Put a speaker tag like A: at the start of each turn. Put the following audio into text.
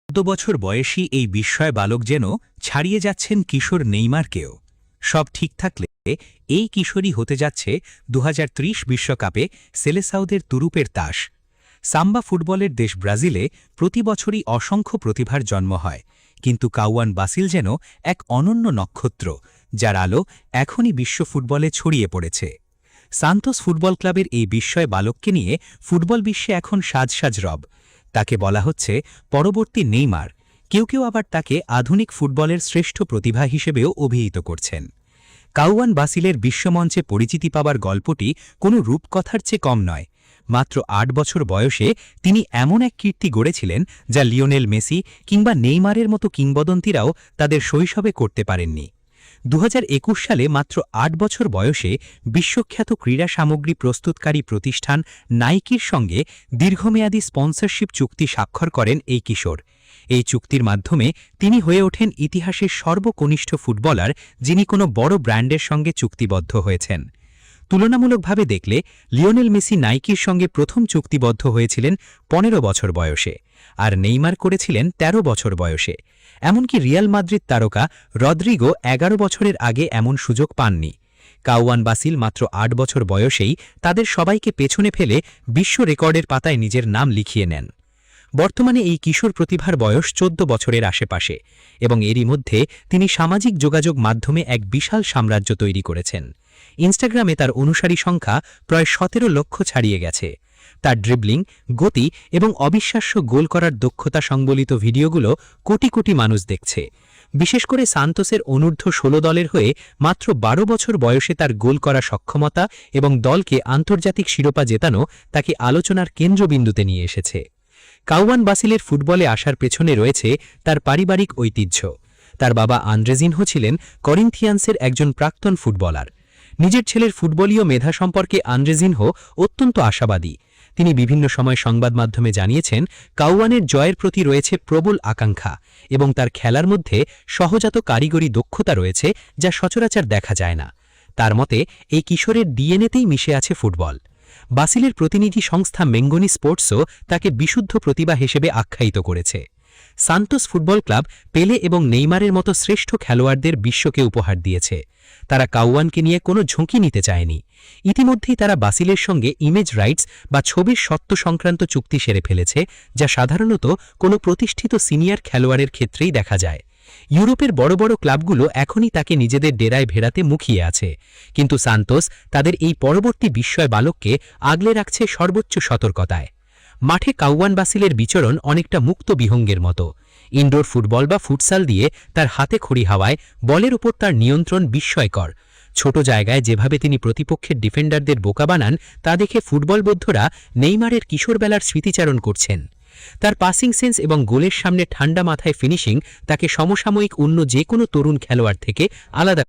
A: বছর বয়সী এই বিস্ময় বালক যেন ছাড়িয়ে যাচ্ছেন কিশোর নেইমারকেও। সব ঠিক থাকলে এই কিশোরী হতে যাচ্ছে ২০৩০ বিশ্বকাপে সেলেসাউদের তুরুপের তাস। সাম্বা ফুটবলের দেশ ব্রাজিলে প্রতি বছরই অসংখ্য প্রতিভার জন্ম হয়, কিন্তু কাউয়ান বাসিল যেন এক অনন্য নক্ষত্র, যার আলো এখনই বিশ্ব ফুটবলে ছড়িয়ে পড়েছে। সান্তোস ফুটবল ক্লাবের এই বিস্ময় বালককে নিয়ে ফুটবল বিশ্বে এখন সাজ রব। তাকে বলা হচ্ছে পরবর্তী নেইমার। কেউ কেউ আবার তাকে আধুনিক ফুটবলের শ্রেষ্ঠ প্রতিভা হিসেবেও অভিহিত করছেন। কাউয়ান বাসিলের বিশ্বমঞ্চে পরিচিতি পাবার গল্পটি কোনো রূপকথার চেয়ে কম নয়। মাত্র ৮ বছর বয়সে তিনি এমন এক কীর্তি গড়েছিলেন যা লিওনেল মেসি কিংবা নেইমারের মতো কিংবদন্তিরাও তাদের শৈশবে করতে পারেননি। ২০২১ সালে মাত্র ৮ বছর বয়সে বিশ্বখ্যাত ক্রীড়া সামগ্রী প্রস্তুতকারী প্রতিষ্ঠান নাইকির সঙ্গে দীর্ঘমেয়াদী স্পন্সরশিপ চুক্তি স্বাক্ষর করেন এই কিশোর। এই চুক্তির মাধ্যমে তিনি হয়ে ওঠেন ইতিহাসের সর্বকনিষ্ঠ ফুটবলার যিনি কোনো বড় ব্র্যান্ডের সঙ্গে চুক্তিবদ্ধ হয়েছেন। তুলনামূলকভাবে দেখলে লিওনেল মেসি নাইকির সঙ্গে প্রথম চুক্তিবদ্ধ হয়েছিলেন ১৫ বছর বয়সে, আর নেইমার করেছিলেন ১৩ বছর বয়সে। এমনকি রিয়াল মাদ্রিদ তারকা রদ্রিগো ১১ বছরের আগে এমন সুযোগ পাননি। কাউয়ান বাসিল মাত্র ৮ বছর বয়সেই তাদের সবাইকে পেছনে ফেলে বিশ্ব রেকর্ডের পাতায় নিজের নাম লিখিয়ে নেন। বর্তমানে এই কিশোর প্রতিভার বয়স ১৪ বছরের আশেপাশে, এবং এরই মধ্যে তিনি সামাজিক যোগাযোগ মাধ্যমে এক বিশাল সাম্রাজ্য তৈরি করেছেন। ইনস্টাগ্রামে তার অনুসারী সংখ্যা প্রায় ১৭ লক্ষ ছাড়িয়ে গেছে। তার ড্রিবলিং, গতি এবং অবিশ্বাস্য গোল করার দক্ষতা সংবলিত ভিডিওগুলো কোটি কোটি মানুষ দেখছে। বিশেষ করে সান্তোসের অনূর্ধ্ব ১৬ দলের হয়ে মাত্র ১২ বছর বয়সে তার গোল করা সক্ষমতা এবং দলকে আন্তর্জাতিক শিরোপা জেতানো তাকে আলোচনার কেন্দ্রবিন্দুতে নিয়ে এসেছে। কাউয়ান বাসিলের ফুটবলে আসার পেছনে রয়েছে তার পারিবারিক ঐতিহ্য। তার বাবা আন্দ্রেজিনহো ছিলেন করিন্থিয়ান্সের একজন প্রাক্তন ফুটবলার। নিজের ছেলের ফুটবলীয় মেধা সম্পর্কে আন্দ্রেজিনহো অত্যন্ত আশাবাদী। তিনি বিভিন্ন সময় সংবাদ মাধ্যমে জানিয়েছেন, কাউয়ানের জয়ের প্রতি রয়েছে প্রবল আকাঙ্ক্ষা এবং তার খেলার মধ্যে সহজাত কারিগরি দক্ষতা রয়েছে যা সচরাচর দেখা যায় না। তার মতে এই কিশোরের ডিএনএতেই মিশে আছে ফুটবল। বাসিলের প্রতিনিধি সংস্থা মেঙ্গনি স্পোর্টসও তাকে বিশুদ্ধ প্রতিভা হিসেবে আখ্যায়িত করেছে। সান্তোস ফুটবল ক্লাব পেলে এবং নেইমারের মতো শ্রেষ্ঠ খেলোয়াড়দের বিশ্বকে উপহার দিয়েছে। তারা কাউয়ানকে নিয়ে কোনো ঝুঁকি নিতে চায়নি। ইতিমধ্যেই তারা বাসিলের সঙ্গে ইমেজ রাইটস বা ছবির সত্ত্ব সংক্রান্ত চুক্তি সেরে ফেলেছে, যা সাধারণত কোনো প্রতিষ্ঠিত সিনিয়র খেলোয়াড়ের ক্ষেত্রেই দেখা যায়। ইউরোপের বড় বড় ক্লাবগুলো এখনই তাকে নিজেদের ডেরায় ভেড়াতে মুখিয়ে আছে, কিন্তু সান্তোস তাদের এই পরবর্তী বিস্ময় বালককে আগলে রাখছে সর্বোচ্চ সতর্কতায়। মাঠে কাউয়ান বাসিলের বিচরণ অনেকটা মুক্ত বিহঙ্গের মতো। ইনডোর ফুটবল বা ফুটসাল দিয়ে তার হাতে খড়ি হাওয়ায় বলের ওপর তার নিয়ন্ত্রণ বিস্ময়কর। ছোট জায়গায় যেভাবে তিনি প্রতিপক্ষের ডিফেন্ডারদের বোকা বানান তা দেখে ফুটবলবোদ্ধরা নেইমারের কিশোরবেলার স্মৃতিচারণ করছেন। তার পাসিং সেন্স এবং গোলের সামনে ঠান্ডা মাথায় ফিনিশিং তাকে সমসাময়িক অন্য যে কোনো তরুণ খেলোয়াড় থেকে আলাদা